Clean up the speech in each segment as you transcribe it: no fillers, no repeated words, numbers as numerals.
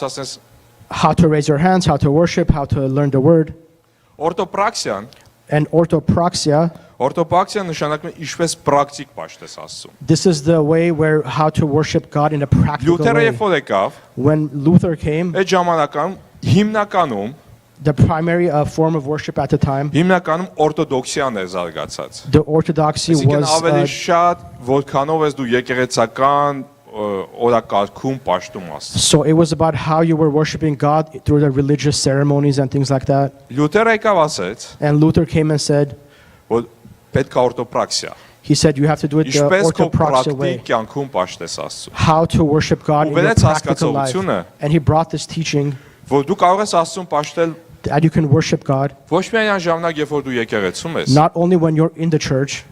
կարծես how to raise your hands, how to worship, how to learn the word. օրթոպրաքսիան And orthopraxia, Օրթոպրաքսիան նշանակում է ինչպես պրակտիկ պաշտես Աստծուն։ this is the way where how to worship God in a practical Լյութերը way. երբ որ եկավ, When Luther came, այդ ժամանակում հիմնականում the primary form of worship at the time, օրթոդոքսիան էր զարգացած։ the orthodoxy Այսինքն was ավելի շատ որքանով ես դու եկեղեցական օրակարգում պաշտում Աստծուն։ so it was about how you were worshiping God through the religious ceremonies and things like that. Լյութերը եկավ ասեց, And Luther came and said, որ պետք է օրթոպրաքսիա։ he said you have to do it the Ինչպես քո orthopraxia way. պրակտիկ կյանքում պաշտես Աստծուն։ How to worship God in your Ուբերեց practical life. հասկացողությունը, And he brought this teaching որ դու կարող ես Աստծուն պաշտել that you can worship God ոչ միայն այն ժամանակ, երբ որ դու եկեղեցում ես, not only when you're in the church,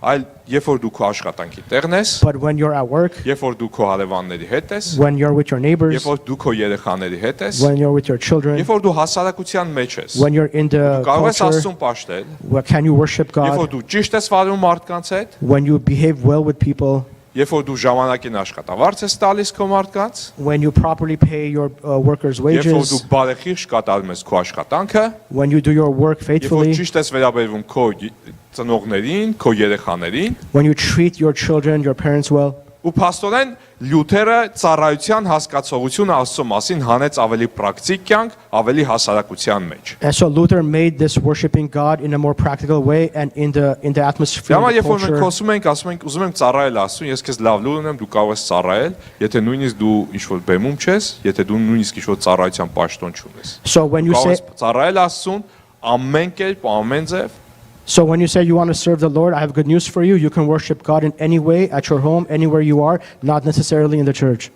այլ երբ որ դու քո աշխատանքի տեղն ես, but when you're at work, երբ որ դու քո հարևանների հետ ես, when you're with your neighbors, երբ որ դու քո երեխաների հետ ես, when you're with your children, երբ որ դու հասարակության մեջ ես, when you're in the կարող ես culture, Աստծուն պաշտել, where can you worship երբ որ God, դու ճիշտ ես վարում մարդկանց հետ, when you behave well with people, երբ որ դու ժամանակին աշխատավարձ ես տալիս քո մարդկանց, when you properly pay your workers' երբ որ դու wages, բարեխիղճ կատարում ես քո աշխատանքը, when you do your work երբ որ faithfully, ճիշտ ես վերաբերվում քո ծնողներին, քո երեխաներին, when you treat your children, your parents well. ու փաստորեն Լյութերը ծառայության հասկացողությունը Աստծո մասին հանեց ավելի պրակտիկ կյանք, ավելի հասարակության մեջ։ And so Luther made this worshiping God in a more practical way and in the atmosphere, Հիմա the երբ որ մենք culture. խոսում ենք, ասում ենք ուզում եմ ծառայել Աստծուն, ես քեզ լավ լուր ունեմ, դու կարող ես ծառայել, եթե նույնիսկ դու ինչ-որ բեմում չես, եթե դու նույնիսկ ինչ-որ ծառայության պաշտոն չունես։ So when you Կարող say ես ծառայել Աստծուն ամեն կերպ, ամեն ձև, So when you say you want to serve the Lord, I have good news for you. You can worship God in any way, at your home, anywhere you are, not necessarily in the church.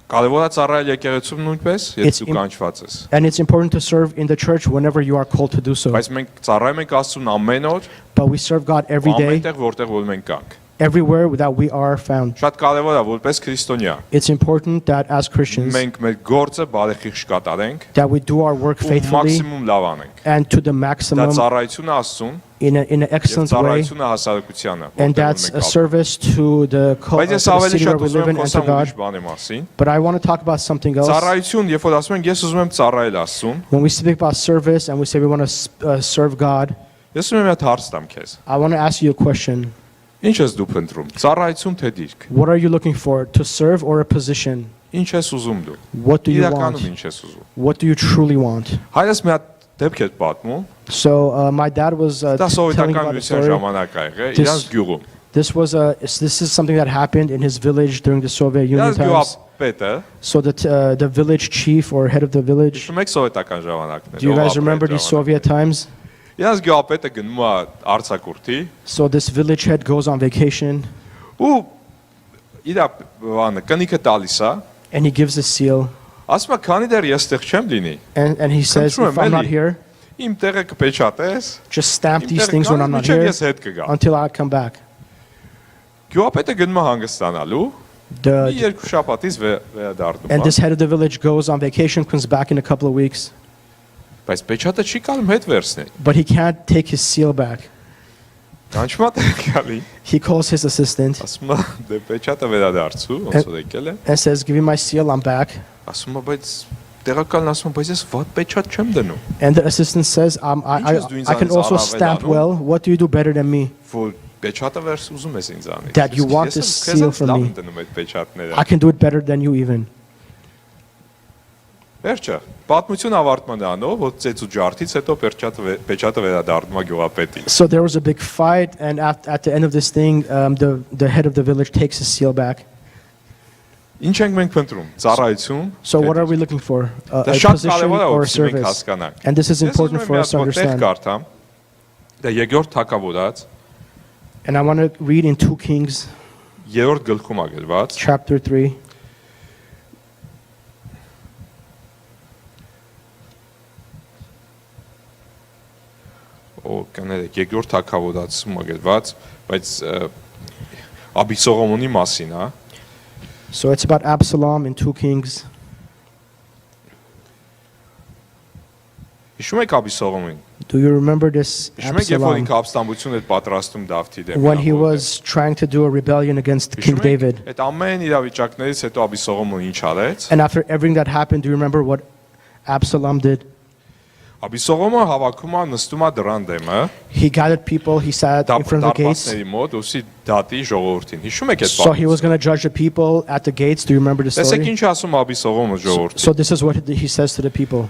կարևոր է ծառայել եկեղեցում նույնպես, եթե It's դու կանչված ես։ And it's important to serve in the church whenever you are called to do so. Բայց մենք ծառայում ենք Աստծուն ամեն օր, But we serve God every day, ամենտեղ որտեղ որ մենք կանք։ everywhere that we are found. Շատ կարևոր է որպես քրիստոնյա It's important that as Christians, մենք մեր գործը բարեխիղճ կատարենք, that we do our work ու faithfully մաքսիմում լավ անենք։ and to the Դա maximum ծառայությունը Աստծուն, in an եւ excellent way. ծառայությունը հասարակությանը, And որտեղ that's մենք a ապրում։ service to the Բայց ես to the ավելի city where շատ we ուզում live եմ in and to խոսամ ուրիշ God. բանի մասին։ But I want to talk about something else. Ծառայություն, երբ որ ասում ենք ես ուզում եմ ծառայել Աստծուն, When we speak about service and we say we want to serve God, ես ուզում եմ մի հատ հարց տամ քեզ։ I want to ask you a question. Ինչ ես դու փնտրում։ Ծառայություն թե դիրք։ What are you looking for? To serve or a position? Ինչ ես ուզում դու։ What do you Իրականում want? ինչ ես ուզում։ What do you truly want? Հայրս մի հատ դեպք էր պատմում։ So my dad was Դա telling սովետական about a միության story. ժամանակ է եղել, This- իրանց գյուղում։ This is something that happened in his village during the Soviet Union Իրանց times. գյուղապետը, So the village chief or head of the village. հիշում եք սովետական ժամանակներ։ Do you ով guys ապրել remember these ժամանակ։ Soviet times? Իրանց գյուղապետը գնում է արցակուրտի So this village head goes on vacation ու իր բանը կնիքը տալիս է, and he gives a seal ասում է քանի դեռ ես տեղ չեմ լինի, and he says, Control, if I'm not Melly. here, իմ տեղը կպեչատես, just stamp իմ these տեղը things when I'm կանես, not մինչև here ես հետ կգամ։ until I come back. Գյուղապետը գնում է հանգստանալու, մի The, երկու շաբաթից վերադառնում and է, this head of the village goes on vacation, comes back in a couple of weeks, բայց պեչատը չի կարող հետ վերցնել։ but he can't take his seal back. Կանչում է տեղյալի, He calls his assistant ասում է դե պեչատը վերադարձու, ոնց որ եկել է, and says, give me my seal, I'm back. ասում է բայց տեղակալն ասում է բայց ես ված պեչատ չեմ դնում, And the assistant says, I can also stamp well. What do you do better than me? որ պեչատը վերս ուզում ես ինձանից։ That you want Ես this եմ seal քեզանից from լավ me. եմ դնում այդ պեչատները։ I can do it better than you even. Վերջը, պատմություն ավարտման անով, որ ծեծ ու ջարդից հետո պեչատը վերադառնում է գյուղապետին։ So there was a big fight, and at the end of this thing, the head of the village takes his seal back. Ինչ ենք մենք փնտրում։ Ծառայություն։ So what are we looking for? A Դա շատ position կարևոր է or a որ մենք service? հասկանանք։ And this is important for us to Տեղ understand. կարդամ։ Դա Երկրորդ Թագավորաց, And I want to read in 2 Kings, երրորդ գլխում է գրված։ chapter 3. Օ, կներեք, Երկրորդ Թագավորացում է գրված, բայց Աբիսողոմոնի մասին, հա։ So it's about Absalom in 2 Kings. Հիշում եք Աբիսողոմին։ Do you remember this Հիշում եք, երբ որ Absalom ինքը ապստամբություն էր պատրաստում Դավթի դեմ։ when he was trying to do a rebellion against King Հիշում եք, David? այդ ամեն իրավիճակներից հետո Աբիսողոմը ինչ արեց։ And after everything that happened, do you remember what Absalom did? Աբիսողոմը հավաքում է նստում է դրան դեմը, He gathered people, he sat in front of the gates. դարպասների մոտ, ուսի դատի ժողովրդին։ Հիշում եք այդ So he was բանը։ going to judge the people at the gates. Do you remember the Տեսեք story? ինչ ասում Աբիսողոմը ժողովրդին։ So this is what he says to the people.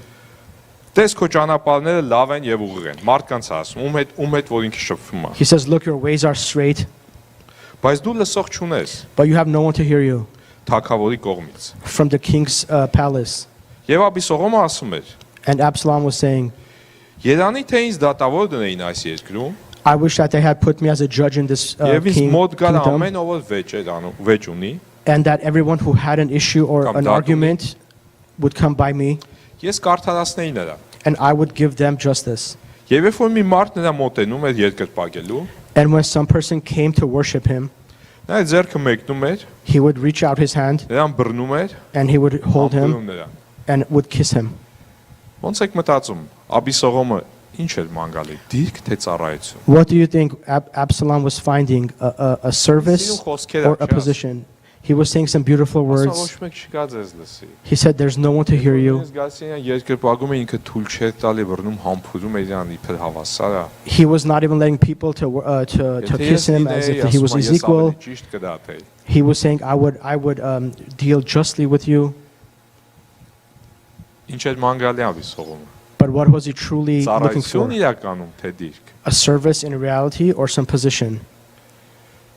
Տես քո ճանապարհները լավ են եւ ուղիղ են։ Մարդկանց ասում, ում հետ որ ինքը շփվում է։ He says, look, your ways are straight, Բայց դու լսող չունես but you have no one to hear you թագավորի կողմից։ from the king's palace. Եվ Աբիսողոմը ասում էր. And Absalom was saying, Երանի թե ինձ դատավոր դնեին այս երկրում, I wish that they had put me as a judge in this եւ ինձ մոտ գալ kingdom, ամեն ով վեճ էր անում, վեճ ունի, and that everyone who had an issue or Come an down to argument would come by me, ես կարդարացնեի նրա։ and I would give them justice. Եվ երբ որ մի մարդ նրա մոտենում էր երկրպագելու, And when some person came to worship him, նա այդ ձեռքը մեկնում էր, he would reach out his hand նրան բռնում էր, and he would hold him ամփոփում նրան։ and would kiss him. Ոնց եք մտածում, Աբիսողոմը ինչ էր մանգալի, դիրք թե ծառայություն։ What do you think Absalom was finding? A service Սիրուն խոսքեր or a ա, չէ՞։ position? He was saying some beautiful Ասա words. ոչ մեկ չկա ձեզ լսի։ He said, there's no one to hear you. Ես գասին երկրպագում է ինքը թույլ չէր տալի բռնում համբուրում էր իրան իբր հավասար է։ He was not even letting people to kiss him as if he was his equal. Ճիշտ կդատեի։ He was saying, I would deal justly with you. Ինչ էր մանգալի Աբիսողոմը։ But what was he truly looking Ծառայություն for? իրականում թե դիրք։ A service in reality or some position?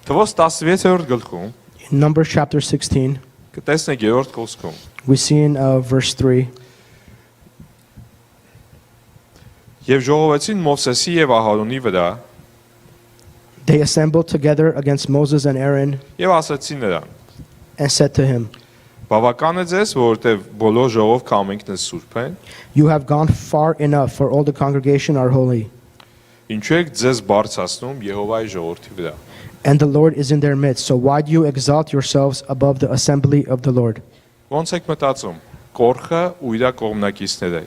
Թվոս 16-րդ գլխում In Numbers chapter 16, կտեսնեք երրորդ խոսքում։ we see in verse 3, Եվ ժողովեցին Մովսեսի եւ Ահարոնի վրա they assembled together against Moses and Aaron եւ ասացին նրան. and said to him, Բավական է ձեզ, որովհետեւ բոլոր ժողով կամենքն սուրբ են։ you have gone far enough, for all the congregation are holy. Ինչու եք ձեզ բարձրացնում Եհովայի ժողովրդի վրա։ And the Lord is in their midst. So why do you exalt yourselves above the assembly of the Lord? Ոնց եք մտածում։ Կորխը ու իր կողմնակիցները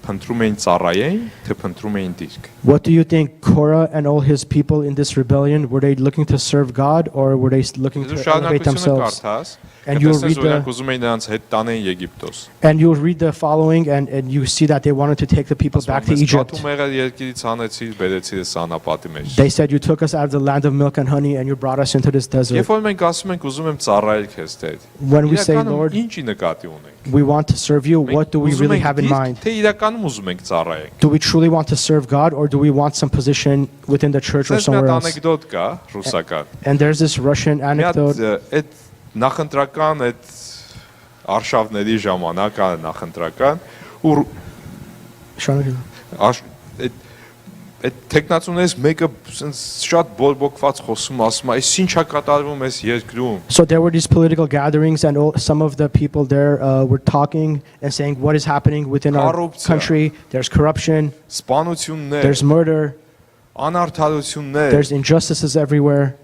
փնտրում էին ծառայեն, թե փնտրում էին դիրք։ What do you think? Korah and all his people in this rebellion, were they looking to serve God or were they looking Դու to elevate շարունակությունը themselves? կարդաս, And you'll read օրինակ the ուզում էին նրանց հետ տանեն Եգիպտոս։ and you'll read the following, and you see that they wanted to take the people back to Egypt. Պատում եղել երկիրից հանեցիր, բերեցիր ես անապատի մեջ։ They said, you took us out of the land of milk and honey and you brought us into this desert. Երբ որ մենք ասում ենք ուզում եմ ծառայել քեզ թե, When we say, իրականում Lord, ինչի նկատի ունենք։ we want to serve you, what do we Ուզում really ենք have in դիրք, mind? Թե իրականում ուզում ենք ծառայենք։ Do we truly want to serve God or do we want some position within the church or Սենց մի somewhere հատ else? անեկդոտ կա ռուսական։ And there's this Russian Մի հատ anecdote. այդ նախընտրական այդ արշավների ժամանակ ա նախընտրական ու այդ տեխնացուներից մեկը սենց շատ բորբոքված խոսում ասում է, «Այս ինչա կատարվում այս երկրում»։ So there were these political gatherings and some of the people there were talking and saying what is happening within our Corruption. country. There's corruption, Սպանություններ, there's murder, անարդարություններ։ there's injustices everywhere.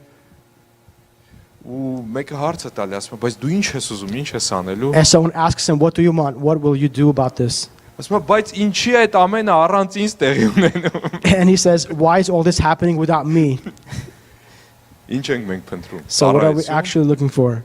Ու մեկը հարց է տալի, ասում է, բայց դու ինչ ես ուզում, ինչ ես անելու։ And someone asks him, what do you want? What will you do about this? Ասում է, բայց ինչի է այդ ամենը առանց ինձ տեղի ունենում։ And he says, why is all this happening without me? Ինչ ենք մենք փնտրում։ So what are we Ծառայություն, actually looking for?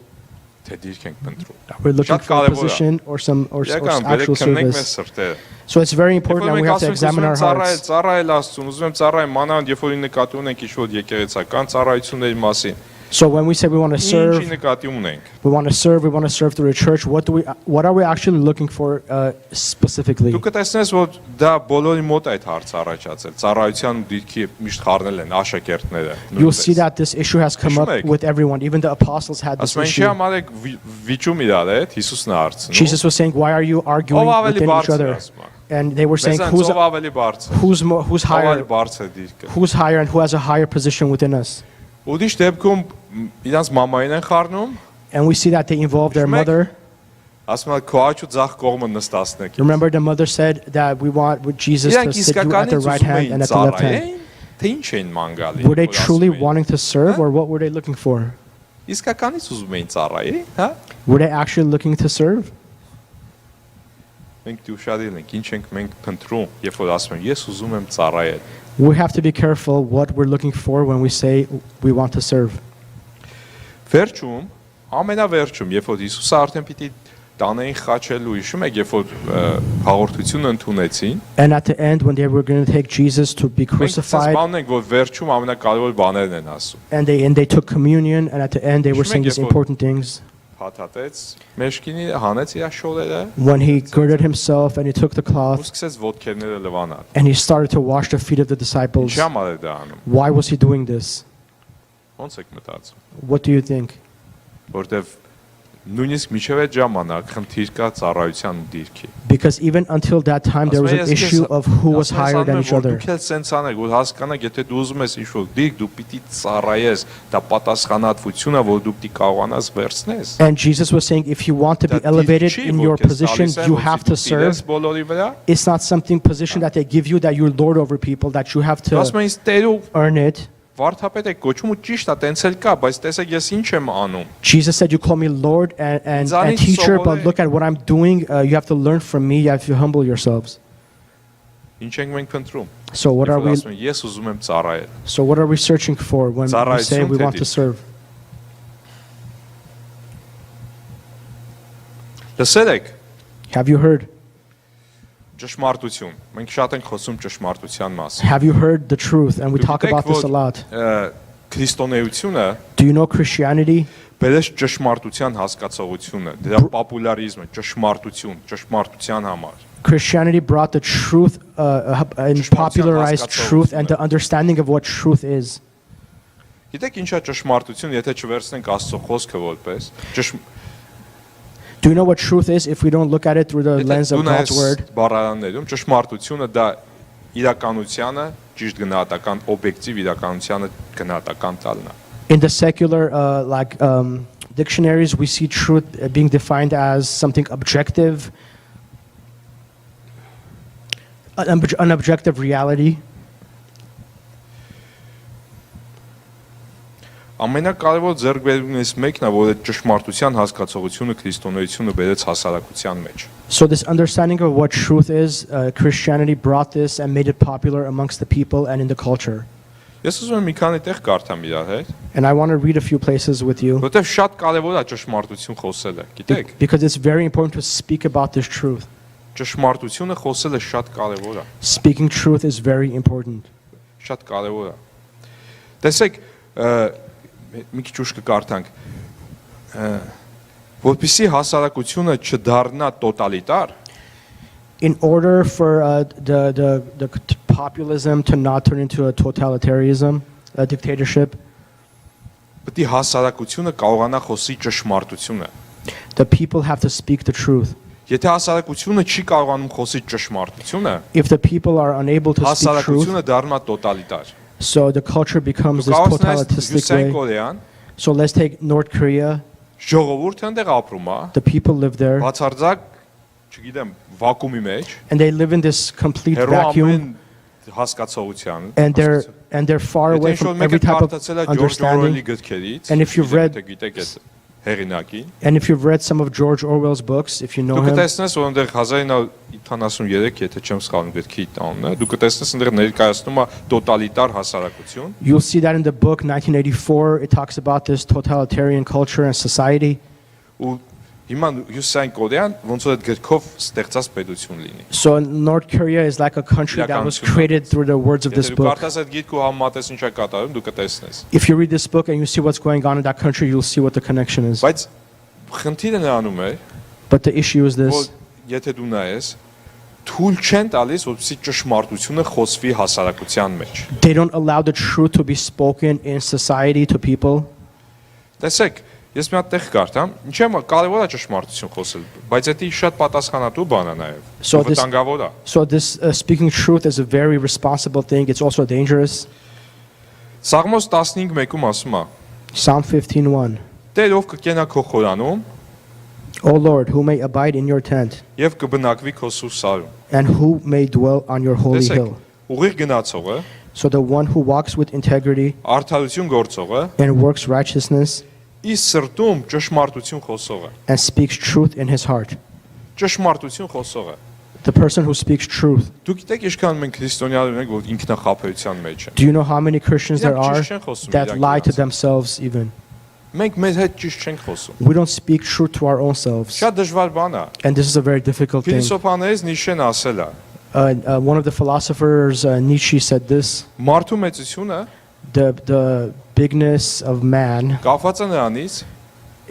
թե դիրք ենք փնտրում։ We're looking Շատ for a կարևոր է։ position or some or Իրական բերեք actual քննենք մեր service. սրտերը։ So it's very Երբ important որ and we մենք have to ասում ենք examine our ծառայել, hearts. ծառայել Աստծուն, ուզում եմ ծառայել մանավանդ, երբ որ նկատի ունենք ինչ-որ եկեղեցական ծառայությունների մասին։ So when we say we want to Ինչի serve, նկատի унենք։ we want to serve through a church, what are we actually looking for specifically? Դու կտեսնես, որ դա բոլորի մոտ այդ հարցը առաջացել։ Ծառայության ու դիրքի միշտ խառնել են աշակերտները։ You'll see that this issue has come up with everyone. Even the apostles had this Ասում են, ինչի issue. համար եք վիճում իրար հետ, Հիսուսն է հարցնում։ Jesus was saying, why are you arguing Ով ավելի within each բարձր other? ասում է։ And they were saying, Մեզանց ով ավելի բարձր։ who's Ով ավելի higher, բարձր դիրքը։ who's higher and who has a higher position within us? Ուրիշ դեպքում իրանց մամային են խառնում, And we see that they involve their Shmek. mother. ասում են քո աջ ու ձախ կողմը նստացնեք։ Remember the mother said that we want with Jesus to Իրանք sit you at the իսկականից right ուզում hand էին and at the left hand. ծառայեն, թե ինչ էին մանգալի։ Were they որ truly ասում էին։ wanting to serve or what were they looking for? Իսկականից ուզում էին ծառայել, հա։ Were they actually looking to serve? մենք դու ուշադիր ենք, ինչ ենք մենք փնտրում, երբ որ ասում եմ, ես ուզում եմ ծառայել։ We have to be careful what we're looking for when we say we want to serve. Վերջում, ամենավերջում, երբ որ Հիսուսը արդեն պիտի տանեին խաչելու, հիշում եք, երբ որ հաղորդությունը ընդունեցին, And at the end, when they were going to take Jesus to be մենք crucified, բանն ենք, որ վերջում ամենակարևոր բաներն են ասում։ and they took communion, and at the end they were saying these important things. Փաթաթեց, մեջքինի հանեց իր շորերը, When he girded himself and he took the ու cloth սկսեց ոտքերները լվանալ։ and he started to wash the feet of the disciples. Ինչի՞ համար է դա անում։ Why was he doing this? Ոնց եք մտածում։ What do you think? Որտեվ նույնիսկ միջև այդ ժամանակ խնդիր կա ծառայության ու դիրքի։ Because even until that time there was an issue of who was higher than each other. Դուք էլ սենց անեք, որ հասկանաք, եթե դու ուզում ես ինչ-որ դիրք, դու պիտի ծառայես, դա պատասխանատվություն է, որ դու պիտի կարողանաս վերցնես։ And Jesus was saying, if you want to be elevated in your position, you have to serve. It's not something position that they give you that you're lord over people, that you have to Ասում են, Տերու earn it. վարդապետ եք կոչում ու ճիշտ է, տենց էլ կա, բայց տեսեք ես ինչ եմ անում։ Jesus said, you call me Lord and teacher, but look at what I'm doing. You have to learn from me. You have to humble yourselves. Ինչ ենք մենք փնտրում։ So what are we? Ասում են, ես ուզում եմ ծառայել։ So what are we searching for when we say we want to serve? Լսել եք Have you heard? ճշմարտություն։ Մենք շատ ենք խոսում ճշմարտության մասին։ Have you heard the truth? And we talk about this a lot. Քրիստոնեությունը Do you know Christianity? բերեց ճշմարտության հասկացողությունը, դրա պոպուլարիզմը, ճշմարտության համար։ Christianity brought the truth and popularized truth and the understanding of what truth is. Գիտեք ինչա ճշմարտություն, եթե չվերցնենք Աստծո խոսքը որպես Do you know what truth is if we don't look at it through the lens of God's word? Բառարաններում ճշմարտությունը դա իրականությանը ճիշտ գնահատական օբյեկտիվ իրականությանը գնահատական տալն է։ In the secular dictionaries, we see truth being defined as something objective, an objective reality. Ամենակարևոր ձեռքբերումներից մեկն է, որ այդ ճշմարտության հասկացողությունը քրիստոնեությունը բերեց հասարակության մեջ։ So this understanding of what truth is, Christianity brought this and made it popular amongst the people and in the culture. Ես ուզում եմ մի քանի տեղ կարդամ իրար հետ, And I want to read a few places with you որովհետև շատ կարևոր է ճշմարտություն խոսելը, գիտեք։ because it's very important to speak about this truth. Ճշմարտությունը խոսելը շատ կարևոր է։ Speaking truth is very important. Շատ կարևոր է։ Տեսեք, մի քիչ ուշ կկարդանք, որպեսզի հասարակությունը չդառնա տոտալիտար, In order for the populism to not turn into a totalitarianism, a dictatorship, պետք է հասարակությունը կարողանա խոսի ճշմարտությունը։ the people have to speak the truth. Եթե հասարակությունը չի կարողանում խոսի ճշմարտությունը, If the people are unable to speak truth, հասարակությունը դառնա տոտալիտար։ so the culture becomes this totalistic way. Կորեան, So let's take North Korea. ժողովուրդը այնտեղ ապրում է, The people live there, բացարձակ, չգիտեմ, վակուումի մեջ, and they live in this complete հերո vacuum, ամեն հասկացողության, and they're far away from every type of understanding. գրքերից, And if you've read- գիտեք այդ հեղինակին, And if you've read some of George Orwell's books, if you know դու him, կտեսնես, որ այնտեղ 1973, եթե չեմ սխալվում գրքի տանն է, դու կտեսնես այնտեղ ներկայացնում է տոտալիտար հասարակություն, you'll see that in the book 1984. It talks about this totalitarian culture and society. ու հիմա Հյուսիսային Կորեան ոնց որ այդ գրքով ստեղծած պետություն լինի։ So North Korea is like a country that was created through the words of this Եթե դու book. կարդաս այդ գիրքը ու համատես ինչ է կատարում, դու կտեսնես։ If you read this book and you see what's going on in that country, you'll see what the connection is. Բայց խնդիրը նրանում է, But the issue is որ this. եթե դու նայես, թույլ չեն տալիս, որպեսզի ճշմարտությունը խոսվի հասարակության մեջ։ They don't allow the truth to be spoken in society to people. Տեսեք, ես մի հատ տեղ կարդամ, ինչի՞ կարևոր է ճշմարտություն խոսել, բայց դա շատ պատասխանատու բան է նաև։ So this- Վտանգավոր է։ So this speaking truth is a very responsible thing. It's also dangerous. Սաղմոս 15:1-ում ասում է. Psalm 15:1. Տեր ով կկենա քո խորանում O Lord, who may abide in your tent, եւ կբնակվի քո սուրբ սարում։ and who may dwell on your holy Տեսեք, hill. ուղիղ գնացողը, So the one who walks with integrity արդարություն գործողը, and works righteousness իր սրտում ճշմարտություն խոսողը, and speaks truth in his heart. ճշմարտություն խոսողը։ The person who speaks truth. Դուք գիտեք ինչքան մենք քրիստոնյաներ ունենք, որ ինքնախաբեության մեջ են։ Do you know how many Christians there are Իրանք ճիշտ չեն խոսում that իրար lie to իրենց։ themselves even? Մենք մեզ հետ ճիշտ չենք խոսում։ We don't speak truth to our own selves. Շատ դժվար բան է։ And this is a very difficult thing. Փիլիսոփաներից Նիշեն ասել է. One of the philosophers, Nietzsche, said this. Մարդու մեծությունը The bigness of man կապված է նրանից,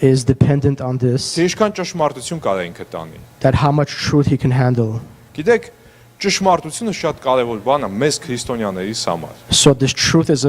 is dependent on this, թե ինչքան ճշմարտություն կարող է ինքը տանի։ that how much truth he can handle. Գիտեք, ճշմարտությունը շատ կարևոր բան է մեզ քրիստոնյաներիս համար։ So this truth is a